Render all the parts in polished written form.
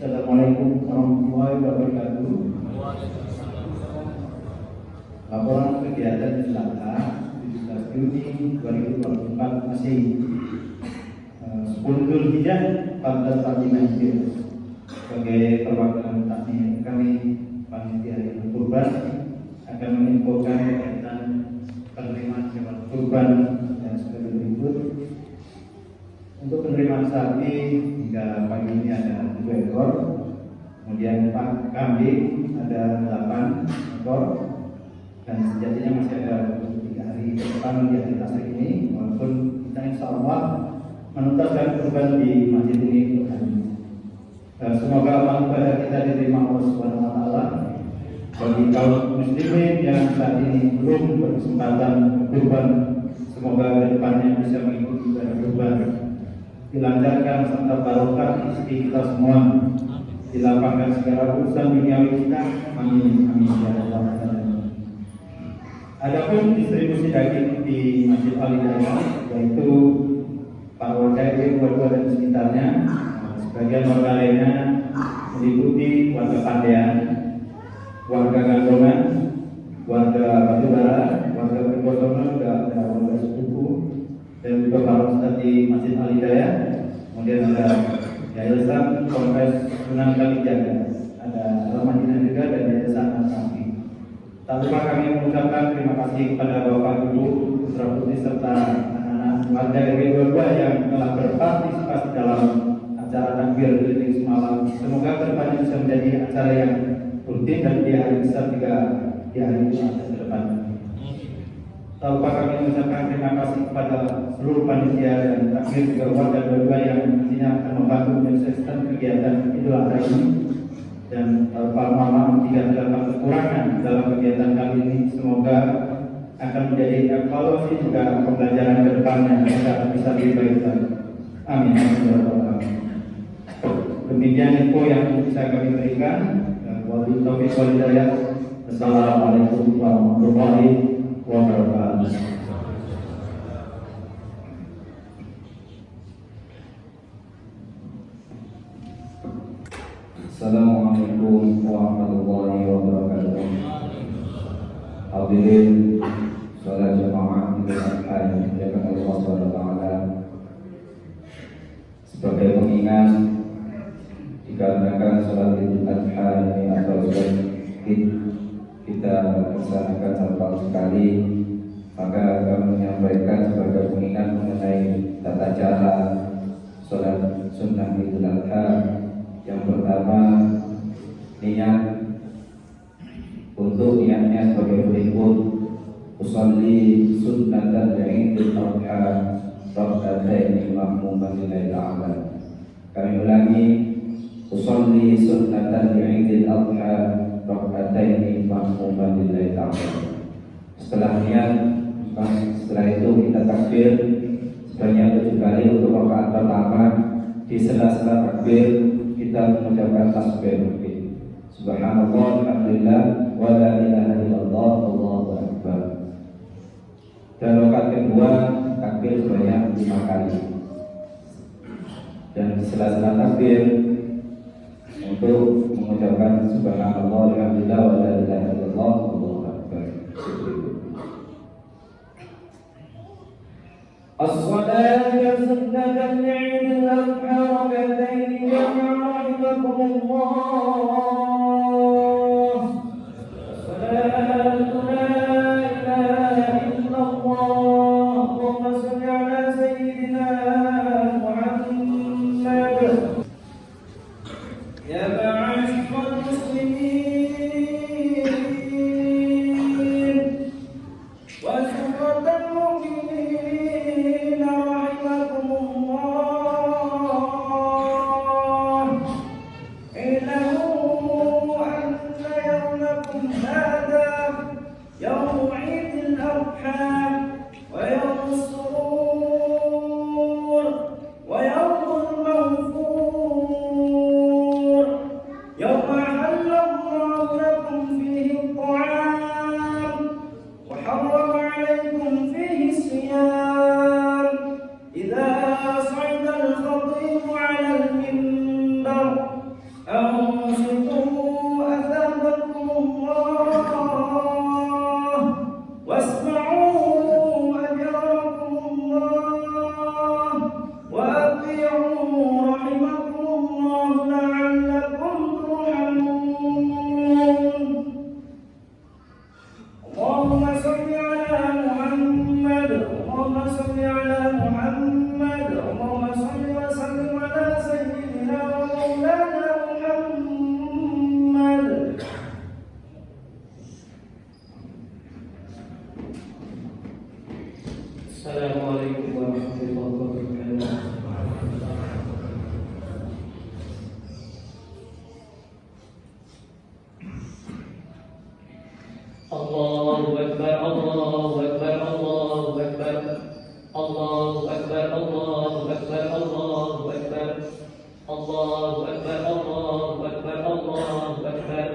Assalamualaikum warahmatullahi wabarakatuh. Laporan kegiatan Selasa 17 Juni 2024 masih 10 Dzulhijjah 1445 Hijriah. Sebagai perwakilan takmir kami panitia yang kurban akan menginfokan berkaitan penerimaan hewan kurban dan sebagai berikut. Untuk penerimaan sapi hingga pagi ini ada 7 ekor, kemudian kambing ada 8 ekor, dan sejatinya masih ada 3 hari ke depan di hari tasrik ini, walaupun kita insya Allah menuntaskan kurban di masjid ini untuk hari ini. Semoga amal ibadah kita diterima Allah Subhanahu wa Ta'ala. Bagi kaum muslimin yang saat ini belum berkesempatan kurban, semoga kedepannya bisa mengikuti ibadah kurban, dilancarkan serta barokah rezeki kita semua, dilapangkan segala urusan duniawi kita. Amin amin ya rabbal alamin. Adapun distribusi daging di Masjid Al-Hidayah, yaitu Parwajaya, Wadua dan sekitarnya, sebagian warga lainnya meliputi warga Pandean, warga Gandongan, warga Batubara, warga Bergosono, dan warga Sepupu, dan juga para ustadz di Masjid Al-Hidayah. Kemudian ada Yayasan Ponpes Sunan Kalijaga, ada Al-Madinah juga, dan Yayasan Al-Kafi. Tak lupa kami mengucapkan terima kasih kepada Bapak Ibu, putra putri serta anak-anak warga RW 22 yang telah berpartisipasi dalam acara takbir keliling semalam. Semoga kedepannya bisa menjadi acara yang rutin dan di hari besar juga di hari Jumat ke depan. Tak lupa kami mengucapkan terima kasih kepada seluruh panitia dan takmir juga warga dua-dua yang nantinya akan membantu menyukseskan kegiatan Idul Adha ini. Dan tak lupa mohon maaf jika terdapat kekurangan dalam kegiatan kali ini. Semoga akan menjadi evaluasi juga pembelajaran ke depannya agar bisa lebih baik lagi. Amin. Demikian info yang bisa kami berikan. Wabillahi taufiq wal hidayah. Assalamualaikum warahmatullahi wabarakatuh. Assalamualaikum warahmatullahi wabarakatuh. Hadirin salat jamaah Idul Adha yang dimuliakan Allah Subhanahu wa taala. Sebagai pengingat, dikarenakan salat Idul Adha ini atau salat Id kita laksanakan satu tahun sekali, maka kami menyampaikan sebagai pengingat mengenai tata cara salat sunnah Idul Adha. Yang pertama, niat. Untuk niatnya sebagai berikut: usolli sunnatan Idul Adha raka'ataini ma'muman lillahi ta'ala. Kami ulangi: usolli sunnatan Idul Adha raka'ataini ma'muman lillahi ta'ala. Setelah niat, setelah itu kita takbir sebanyak 7 kali untuk rakaat pertama. Di sela-sela takbir kita mengucapkan tasbih. Subhanallah, alhamdulillah, wa la ilaha illallah, Allahu akbar. Dan rakaat kedua takbir sebanyak 5 kali. Dan di sela-sela takbir untuk mengucapkan subhanallah walhamdulillah wa la ilaha illallah wallahu akbar. As-salatu sunnatan 'inda al-harakatain jama'a rahimakumullah. As-salatu la ilaha illallah. Allahumma salli ala sayyidina Muhammad. Ya ma'asyiral muslimin wa syuhadal mu'minin rahimakumullah. Ilamu anna yawmakum hadha yawmu 'idil adha wa yawmus surur wa yawmul mawfur. يوم أحل الله لكم فيه الطعام وحرم عليكم فيه الصيام إذا صعد الخطيب على المنبر أنصتوا أثابكم الله واسمعوا أجركم الله وأطيعوا رحمكم الله لعلكم اللهم صل على محمد. اللهم صل على محمد. اللهم صل وسلم على سيدنا ومولانا محمد. Assalamualaikum warahmatullahi wabarakatuh. Allahu Akbar, Allahu Akbar, Allahu Akbar, Allahu Akbar, Allahu Akbar, Allahu Akbar, Allahu Akbar, Allahu Akbar, Allahu Akbar.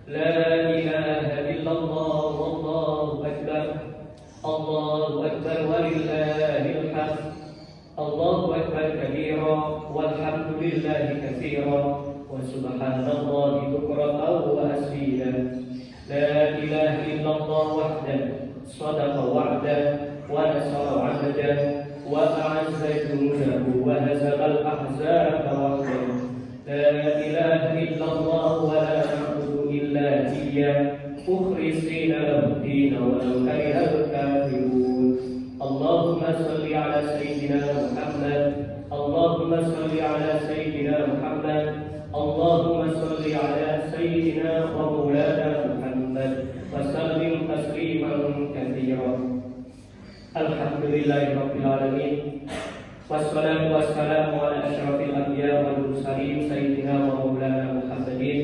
La ilaha illallah, Allahu Akbar, Allahu Akbar, walillahil hamd. Allahu Akbar kabira, walhamdulillahi katsira, wa subhanallahi bukratan wa asila. لا إله إلا الله وحده صدق وعده ونصر عبده وأعز جنوده وهزم الأحزاب وحده. لا إله إلا الله ولا نعبد إلا إياه مخلصين له الدين ولو كره الكافرون. اللهم صل على سيدنا محمد. اللهم صل على سيدنا محمد. اللهم صل على سيدنا ومولانا محمد وسلم تسليما كثيرا. Alhamdulillahi rabbil alamin. Wassalatu wassalamu ala asyrafil anbiya wal mursalin sayyidina wa maulana Muhammadin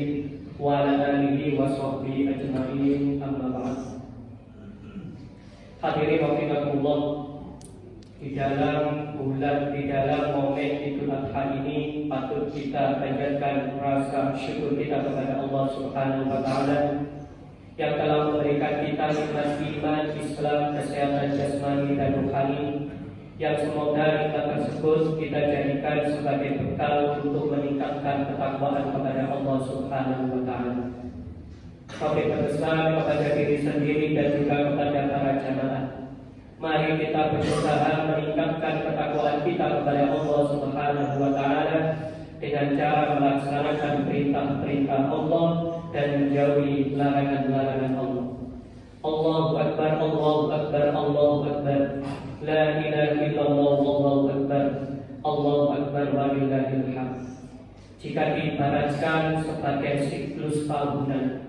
wa ala alihi wa sahbihi ajma'in, amma ba'd. Hadirin rahimakumullah, di dalam momen Idul Adha ini patut kita panjatkan rasa syukur kita kepada Allah Subhanahu wa taala yang telah memberikan kita nikmat iman, Islam, kesehatan jasmani dan rohani, yang semoga nikmat tersebut kita jadikan sebagai bekal untuk meningkatkan ketakwaan kepada Allah Subhanahu wa taala. Kami berpesan kepada diri sendiri dan juga kepada para jamaah. Mari kita berusaha meningkatkan ketakwaan kita kepada Allah Subhanahu wa taala dengan cara melaksanakan perintah-perintah Allah dan menjauhi larangan-larangan Allah. Allahu Akbar, Allahu Akbar, Allahu Akbar. La ilaha illallah, Allahu Akbar. Allahu Akbar, walillahil hamd. Jika diibaratkan sebagai siklus tahunan,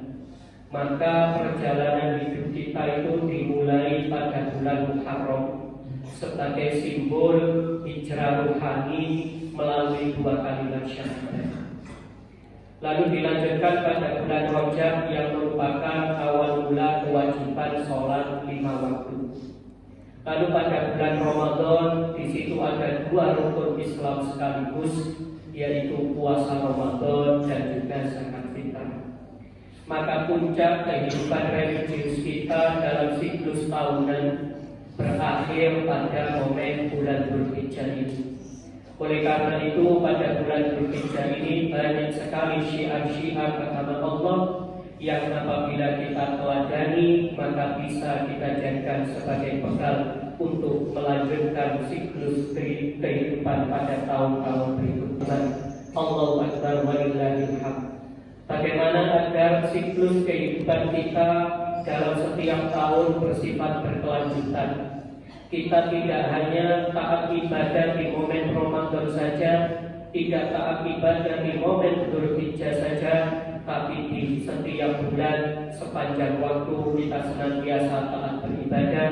maka perjalanan hidup kita itu dimulai pada bulan Muharram sebagai simbol hijrah rohani melalui 2 kalimat syahadat. Lalu dilanjutkan pada bulan Rajab yang merupakan awal mula kewajiban sholat 5 waktu. Lalu pada bulan Ramadan di situ ada 2 rukun Islam sekaligus, yaitu puasa Ramadan dan juga zakat fitrah. Maka puncak kehidupan religius kita dalam siklus tahunan berakhir pada momen bulan Dzulhijjah ini. Oleh karena itu pada bulan Dzulhijjah ini banyak sekali syiar-syiar agama Allah yang apabila kita teladani maka bisa kita jadikan sebagai bekal untuk melanjutkan siklus kehidupan pada tahun-tahun berikutnya. Allahu Akbar walillahil hamd. Bagaimana agar siklus kehidupan kita dalam setiap tahun bersifat berkelanjutan. Kita tidak hanya taat ibadah di momen Ramadan saja, tidak taat ibadah di momen Dzulhijjah saja, tapi di setiap bulan sepanjang waktu kita senantiasa taat beribadah.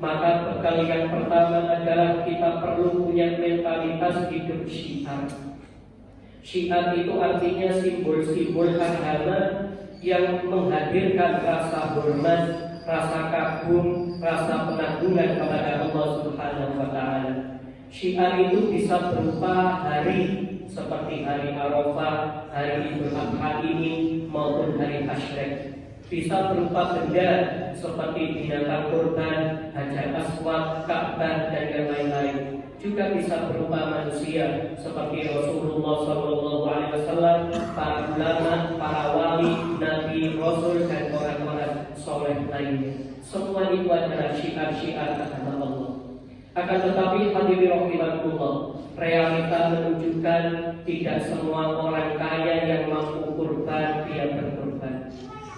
Maka bekal yang pertama adalah kita perlu punya mentalitas hidup syiar. Syiar itu artinya simbol-simbol agama yang menghadirkan rasa hormat, rasa kagum, rasa pengagungan kepada Allah Subhanahu wa Ta'ala. Syiar itu bisa berupa hari seperti hari Arafah, hari Idul Adha ini maupun hari Asyura. Bisa berupa benda seperti binatang kurban, Hajar Aswad, Ka'bah dan yang lain-lain. Juga bisa berupa manusia seperti Rasulullah SAW, para ulama, para wali, nabi, rasul dan orang-orang soleh lainnya. Semua itu adalah syiar-syiar agama Allah. Akan tetapi hadirin rahimakumullah, realita menunjukkan tidak semua orang kaya yang mampu kurban dia berkurban.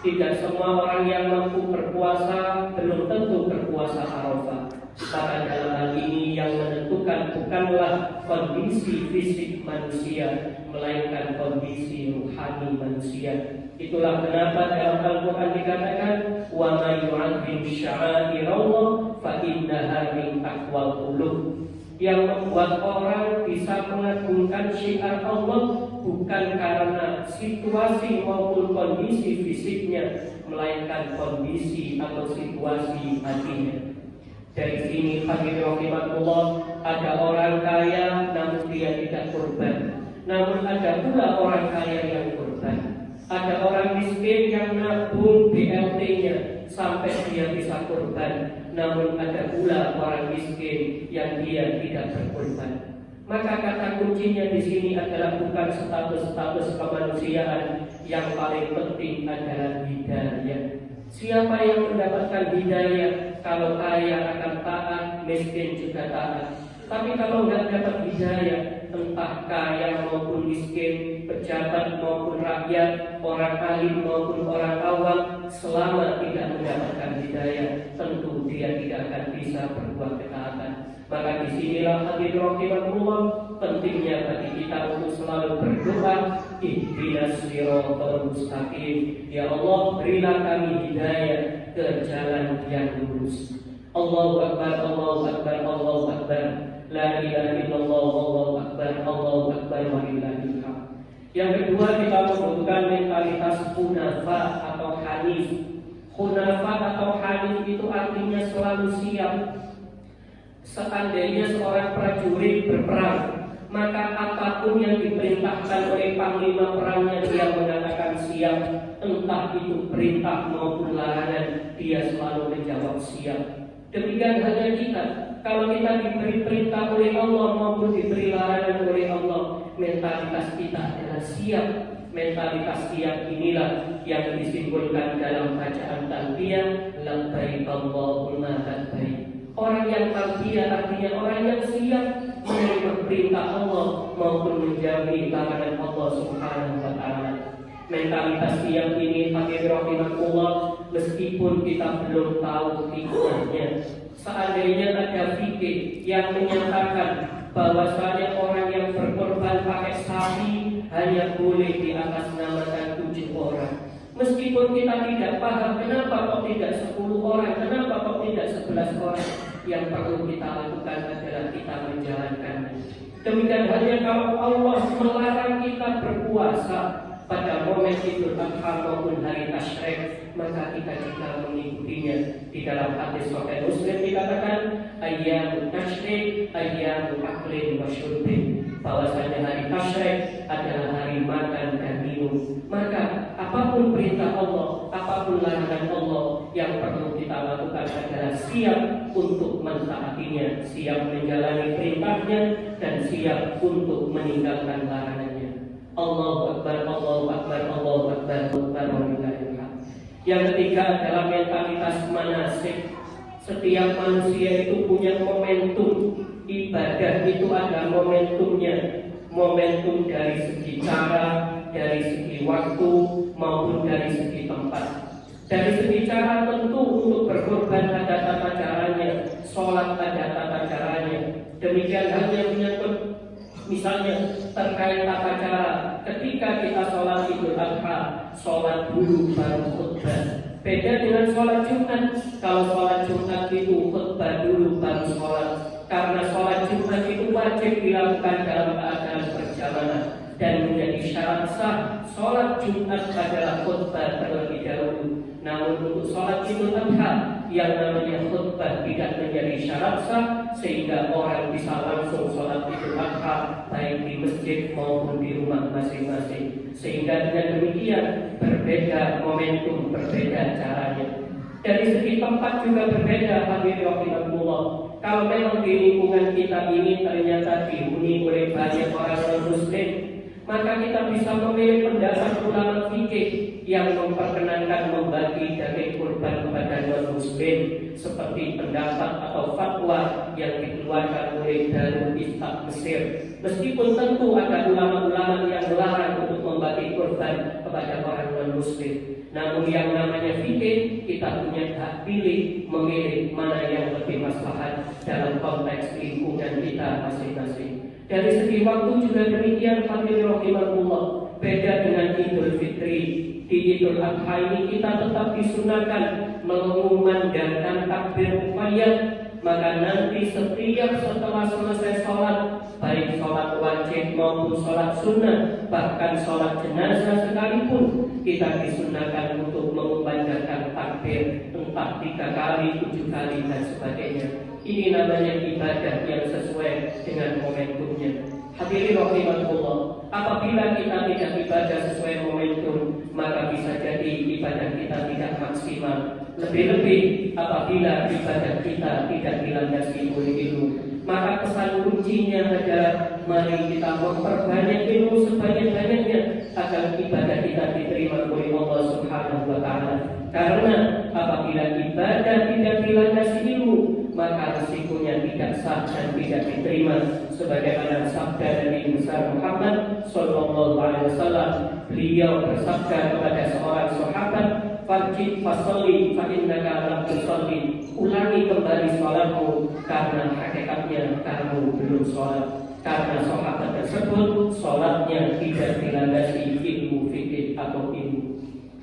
Tidak semua orang yang mampu berpuasa belum tentu berpuasa Arafah. Maka dalam hal ini yang menentukan bukanlah kondisi fisik manusia, melainkan kondisi ruhani manusia. Itulah kenapa dalam Al-Quran dikatakan wa may yu'azzim sya'airallah fa innaha min taqwal qulub. Yang membuat orang bisa mengagungkan syiar Allah bukan karena situasi maupun kondisi fisiknya, melainkan kondisi atau situasi hatinya. Dari sini hadirin rahimakumullah, ada orang kaya namun dia tidak kurban. Namun ada pula orang kaya yang kurban. Ada orang miskin yang nabung BLT-nya sampai dia bisa kurban. Namun ada pula orang miskin yang dia tidak berkurban. Maka kata kuncinya di sini adalah bukan status-status kemanusiaan, yang paling penting adalah hidayah. Siapa yang mendapatkan hidayah? Kalau kaya akan taat, miskin juga taat. Tapi kalau nggak dapat hidayah, entah kaya maupun miskin, pejabat maupun rakyat, orang alim maupun orang awam, selama tidak mendapatkan hidayah, tentu dia tidak akan bisa berbuat ketaatan. Maka disinilah hadirin rahimakumullah, pentingnya bagi kita untuk selalu berdoa, ihdinas siratal mustaqim. Ya Allah, berilah kami hidayah ke jalan yang lurus. Allahu Akbar, Allahu Akbar, Allahu Akbar. La ilaha illallah, Allahu Akbar, Allahu Akbar walillahil hamd. Yang kedua, kita membutuhkan mentalitas hunafa atau hanif. Hunafa atau hanif itu artinya selalu siap. Seandainya seorang prajurit berperang, maka apapun yang diperintahkan oleh panglima perangnya dia mengatakan siap. Entah itu perintah maupun larangan, dia selalu menjawab siap. Demikian halnya kita. Kalau kita diberi perintah oleh Allah maupun diberi larangan oleh Allah, mentalitas kita adalah siap. Mentalitas siap inilah yang disimbolkan dalam bacaan talbiyah, labbaik Allahumma labbaik. Orang yang talbiyah artinya orang yang siap menerima perintah Allah maupun menjauhi larangan Allah Subhanahu wa Ta'ala. Mentalitas siap ini hadirin rahimakumullah, meskipun kita belum tahu hikmahnya. Seandainya ada fikih yang menyatakan bahwasanya orang yang berkorban pakai sapi hanya boleh diatasnamakan 7 orang. Meskipun kita tidak paham kenapa kok tidak 10 orang, kenapa kok tidak 11 orang, yang perlu kita lakukan adalah kita menjalankannya. Demikian halnya kalau Allah melarang kita berpuasa pada momen Idul Adha maupun hari Asyura, maka kita juga mengikutinya. Di dalam hadis Sahih Muslim dikatakan ayyamut tasyrik ayyamul aklin wa syurbin, bahwasanya hari Asyura adalah hari makan dan minum. Maka apapun perintah Allah, apapun larangan Allah, yang perlu kita lakukan adalah siap untuk untuk mentaatinya, siap menjalani perintahnya, dan siap untuk meninggalkan larangannya. Allahu Akbar, Allahu Akbar, Allahu Akbar, walillahil hamd. Yang ketiga adalah mentalitas manasik. Setiap manusia itu punya momentum. Ibadah itu ada momentumnya. Momentum dari segi cara, dari segi waktu, maupun dari segi tempat. Dari segi cara tentu untuk berkorban ada tata caranya, sholat ada tata caranya. Demikian halnya menyangkut misalnya terkait tata cara. Ketika kita sholat Idul Adha, sholat dulu baru khutbah. Beda dengan sholat Jumat. Kalau sholat Jumat itu khutbah dulu baru sholat. Karena sholat Jumat itu wajib dilakukan dalam keadaan perjalanan dan menjadi syarat sah. Sholat Jumat adalah khutbah terlebih dahulu. Namun untuk sholat Idul Adha yang namanya khutbah tidak menjadi syarat sah, sehingga orang bisa langsung sholat Idul Adha baik di masjid maupun di rumah masing-masing. Sehingga dengan demikian berbeda momentum, berbeda caranya. Dari segi tempat juga berbeda, hadirin rahimakumullah. Kalau memang di lingkungan kita ini ternyata dihuni oleh banyak orang non-muslim, maka kita bisa memilih pendapat ulama fikih yang memperkenankan membagi daging kurban kepada non-muslim, seperti pendapat atau fatwa yang dikeluarkan oleh Darul Ifta Mesir. Meskipun tentu ada ulama-ulama yang melarang untuk membagi kurban kepada orang non-muslim, namun yang namanya fikih, kita punya hak pilih memilih mana yang lebih maslahat dalam konteks lingkungan kita masing-masing. Dari segi waktu juga demikian, hadirin rahimakumullah. Beda dengan Idul Fitri. Di Idul Adha ini kita tetap disunahkan mengumandangkan takbir mufayyad. Maka nanti setiap setelah selesai sholat, baik sholat wajib maupun sholat sunnah, bahkan sholat jenazah sekalipun, kita disunahkan untuk mengumandangkan takbir entah 3 kali, 7 kali dan sebagainya. Ini namanya ibadah yang sesuai dengan momentumnya. Hadirin rahimakumullah, apabila kita tidak ibadah sesuai momentum, maka bisa jadi ibadah kita tidak maksimal. Lebih-lebih apabila ibadah kita tidak dilandasi oleh ilmu. Maka pesan kuncinya adalah mari kita memperbanyak ilmu sebanyak-banyaknya agar ibadah kita diterima oleh Allah Subhanahu wa Ta'ala. Karena apabila ibadah tidak dilandasi ilmu, maka risikonya tidak sah dan tidak diterima. Sebagaimana sabda Nabi besar Muhammad sallallahu alaihi wasallam, beliau bersabda kepada seorang sahabat, "Fajid fasolli fa innaka lam tusolli." Ulangi kembali salatmu karena hakikatnya kamu belum salat. Karena sahabat tersebut salatnya tidak dilandasi ilmu fikih atau ilmu.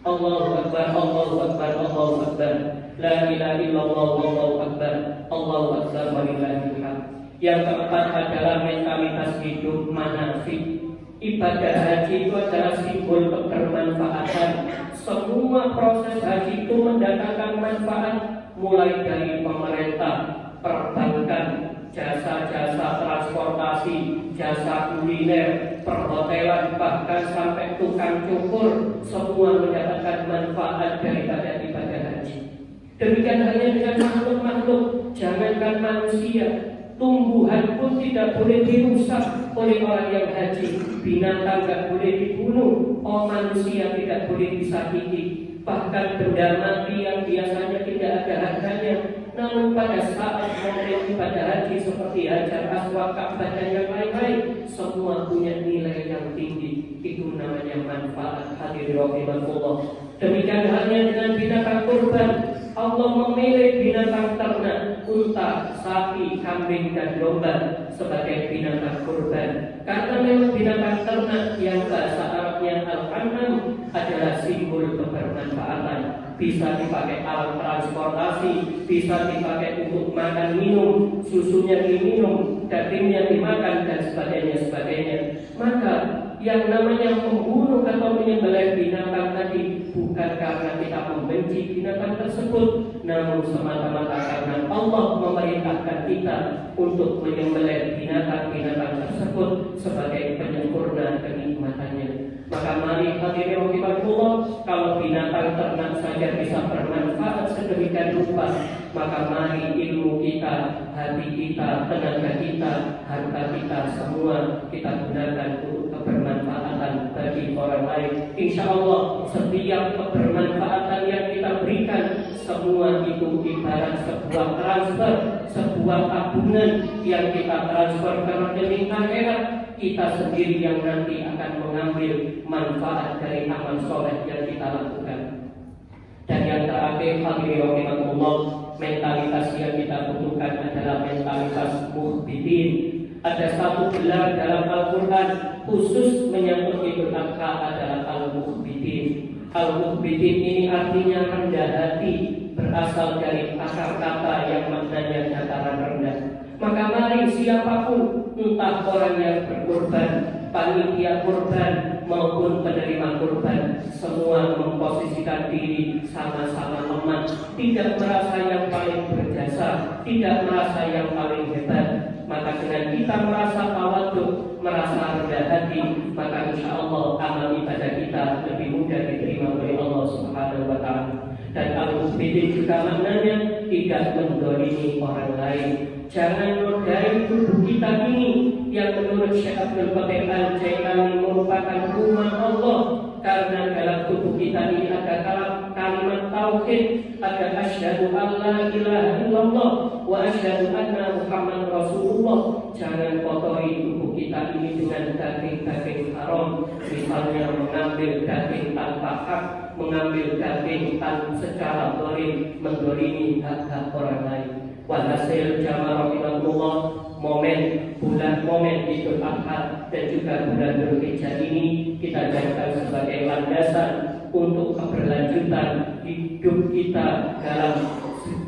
Allahu Akbar, Allahu Akbar, Allahu Akbar. La ilaha illallah, Allahu Akbar, Allahu Akbar, walillahil hamd. Yang keempat adalah mentalitas hidup manasik. Ibadah haji itu adalah simbol kebermanfaatan. Semua proses haji itu mendatangkan manfaat, mulai dari pemerintah, perbankan, jasa-jasa transportasi, jasa kuliner, perhotelan, bahkan sampai tukang cukur, semua mendapatkan manfaat daripada ibadah haji. Demikian halnya dengan makhluk-makhluk, jangankan manusia, tumbuhan pun tidak boleh dirusak oleh orang yang haji. Binatang tidak boleh dibunuh, manusia tidak boleh disakiti. Bahkan benda mati yang biasanya tidak ada harganya, namun pada saat momen ibadah haji seperti Hajar Aswad, Ka'bah dan yang lain-lain, semua punya nilai yang tinggi. Itu namanya manfaat, hadirin rahimakumullah. Demikian halnya dengan binatang kurban. Allah memilih binatang ternak, unta, sapi, kambing, dan domba sebagai binatang kurban. Karena memang binatang ternak yang bahasa Arabnya al-anam adalah simbol kebermanfaatan. Bisa dipakai alat transportasi, bisa dipakai untuk makan minum, susunya diminum, dagingnya dimakan, dan sebagainya. Maka yang namanya membunuh atau menyembelih binatang tadi bukan karena kita membenci binatang tersebut, namun semata-mata karena Allah memerintahkan kita untuk menyembelih binatang-binatang tersebut sebagai penyempurna kenikmatannya. Maka mari hadirin rahimakumullah, kalau binatang ternak saja bisa bermanfaat sedemikian rupa, maka mari ilmu kita, hati kita, tenaga kita, harta kita semua kita gunakan untuk kebermanfaatan bagi orang lain. Insya Allah setiap kebermanfaatan yang kita berikan, semua itu ibarat sebuah transfer, sebuah tabungan yang kita transfer ke rekening akhirat. Kita sendiri yang nanti akan mengambil manfaat dari amal soleh yang kita lakukan. Dan yang terakhir, hadirin rahimakumullah, mentalitas yang kita butuhkan adalah mentalitas muhbidin. Ada satu gelar dalam Al-Quran khusus menyangkut Idul Adha adalah Al-Muhbidin. Al-Muhbidin ini artinya rendah hati, berasal dari akar kata yang maknanya dataran rendah. Maka mari siapapun, entah orang yang berkorban, panitia korban maupun penerima korban, semua memposisikan diri sama-sama lemah, tidak merasa yang paling berjasa, tidak merasa yang paling hebat. Maka dengan kita merasa tawadhu, merasa rendah hati, maka insya Allah amal ibadah kita lebih mudah diterima oleh Allah Subhanahu wa Ta'ala. Dan Al-Muhbidin juga maknanya tidak mendolimi orang lain. Jangan nodai tubuh kita ini yang menurut Syekh Abdul Qadir Al-Jailani merupakan rumah Allah, karena dalam tubuh kita ini ada kalimat tauhid, ada asyhadu an la ilaha illallah wa asyhadu anna Muhammad Rasulullah. Jangan kotori tubuh kita ini dengan daging-daging haram, misalnya mengambil daging tanpa hak, mengambil daging secara zalim, mendolimi hak-hak orang lain. Walhasil jamaah rahimakumullah, momen Idul Adha dan juga bulan Dzulhijjah ini kita jadikan sebagai landasan untuk keberlanjutan hidup kita dalam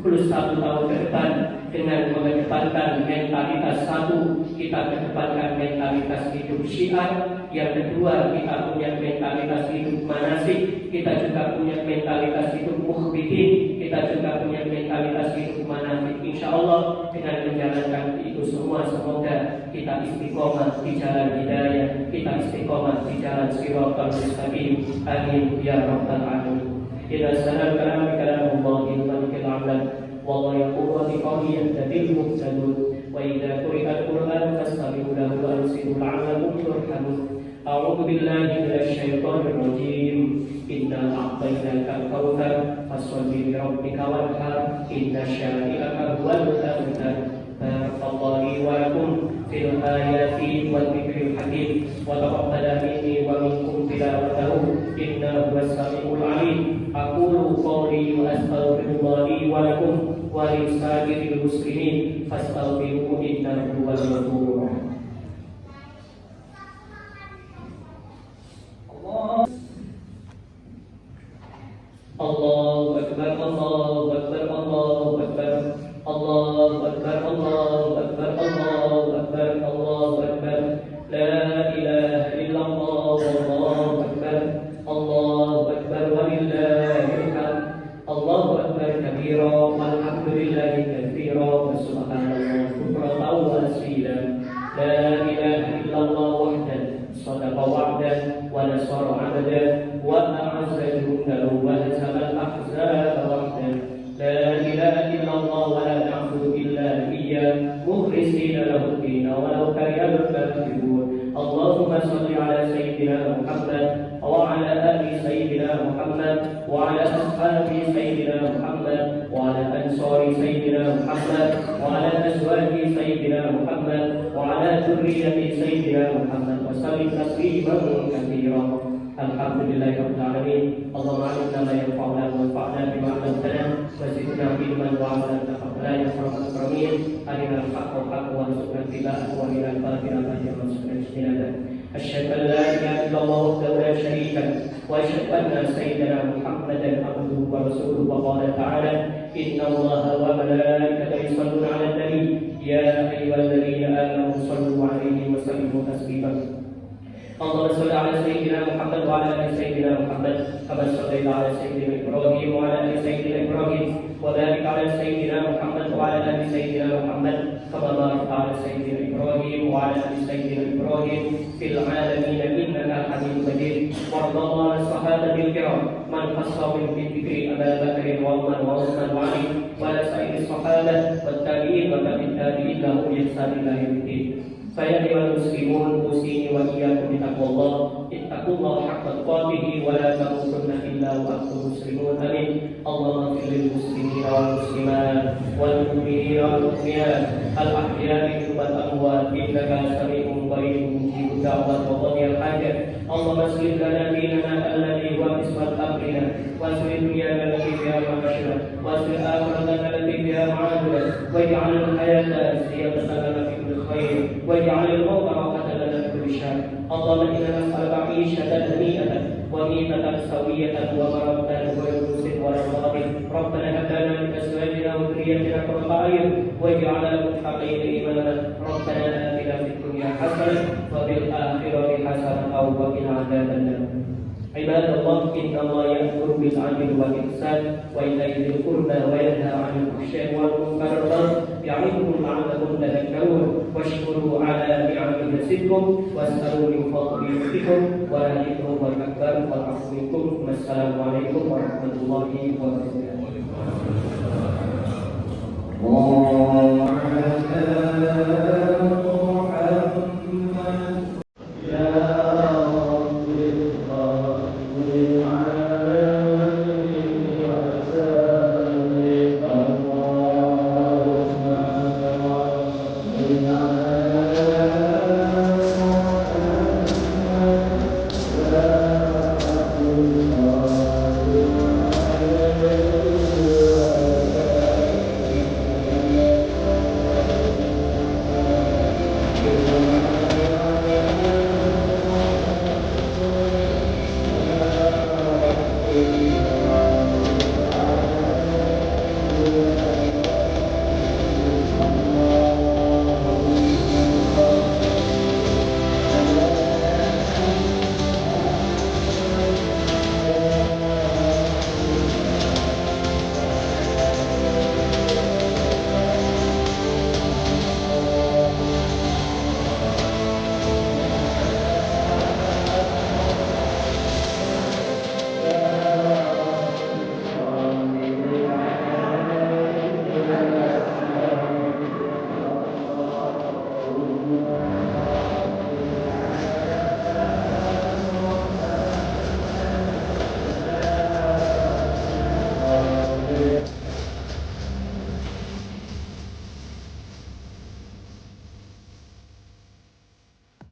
11 tahun ke depan, dengan mengedepankan mentalitas satu, kita kedepankan mentalitas hidup syiar. Yang kedua, kita punya mentalitas hidup manasik. Kita juga punya mentalitas hidup muhbidin. Kita juga punya mentalitas hidup manasik. Insya Allah dengan menjalankan itu semua, semoga kita istiqomah di jalan hidayah, kita istiqomah di jalan siratal mustaqim. Amin ya rabbal alamin. Ila salam kalam kalamullah malikil a'lam. والله يقول وبقوله يهتدي المهتدون وإذا قرئ القرآن فاستمعوا له وأنصتوا لعلكم ترحمون. أعوذ بالله من الشيطان الرجيم. إنا أعطيناك الكوثر فصل لربك وانحر إن شانئك هو الأبتر. بارك الله لي ولكم في الآيات والذكر الحكيم وتقبل مني ومنكم تلاوته إنه هو السميع العليم. أقول قولي وأستغفر الله لي ولكم ولسائر المسلمين فاستغفروه إنه هو الغفور الرحيم. الله أكبر الله أكبر الله أكبر الله أكبر الله أكبر الله أكبر الله أكبر لا إله إلا الله والله أكبر الله أكبر ولله الحمد الله أكبر كبيرا والحمد لله كثيرا وسبحان الله بكرة وأصيلا لا إله إلا الله وحده صدق وعده ونصر عبده وأعز جنده وهزم الأحزاب وحده لا إله إلا الله ولا نعبد إلا إياه مخلصين له الدين ولو كره الكافرون. اللهم صل على سيدنا محمد وعلى آل سيدنا محمد وعلى أصحاب سيدنا محمد وعلى أنصار سيدنا محمد وعلى أزواج سيدنا محمد وعلى ذرية سيدنا محمد وسلم تسليما كثيرا. الحمد لله رب العالمين. اللهم علمنا ما ينفعنا وانفعنا بما علمتنا وزدنا علما وعملا تقبلا يا رب العالمين. أرنا الحق حقا وارزقنا اتباعه وإلى الباطل باطلا وارزقنا اجتنابه. أشهد أن لا إله إلا الله وحده لا شريك له وأشهد أن سيدنا محمدا عبده ورسوله. وقال تعالى إن الله وملائكته يصلون على النبي يا أيها الذين آمنوا صلوا عليه وسلموا تسليما. اللهم صل على سيدنا محمد وعلى ال سيدنا محمد كما صليت على سيدنا ابراهيم وعلى ال سيدنا ابراهيم وبارك على سيدنا محمد وعلى آل سيدنا محمد كما باركت على سيدنا إبراهيم وعلى آل سيدنا إبراهيم في العالمين إنك حميد مجيد. وارض الله عن الصحابة الكرام من خصهم بالذكر أبا بكر وعمر وعثمان وعلي وعلى سائر الصحابة والتابعين وتابع التابعين لهم بإحسان إلى يوم الدين. فيا أيها المسلمون أوصيني وإياكم بتقوى الله. اتقوا الله حق تقاته ولا تموتن إلا وأنتم مسلمون. آمين. اللهم اغفر للمسلمين والمسلمات والمؤمنين والمؤمنات الأحياء منهم والأموات إنك سميع قريب مجيب الدعوات وقاضي الحاجات. اللهم اصلح لنا ديننا الذي هو عصمة أمرنا، واصلح دنيانا التي فيها معاشنا، واصلح آخرتنا التي فيها معادنا، واجعل الحياة زيادة لنا في كل خير، واجعل الموت راحة لنا في كل شر. اللهم إنا نسألك عيشة هنيئة وميتة سوية ومرضا غير مسلم ولا ضار. ربنا هب لنا من أزواجنا وذريتنا قرة أعين واجعلنا للمتقين إماما. ربنا آتنا في الدنيا حسنة وفي الآخرة حسنة وقنا عذاب النار. عباد الله إن الله يأمر بالعدل والإحسان وإيتاء ذي القربى وينهى عن الفحشاء والمنكر والبغي يعظكم لعلكم تذكرون. واشكروا على نعمه يزدكم واسألوا من فضل ربكم ولذكر الله أكبر والعفو منكم. والسلام عليكم ورحمة الله وبركاته.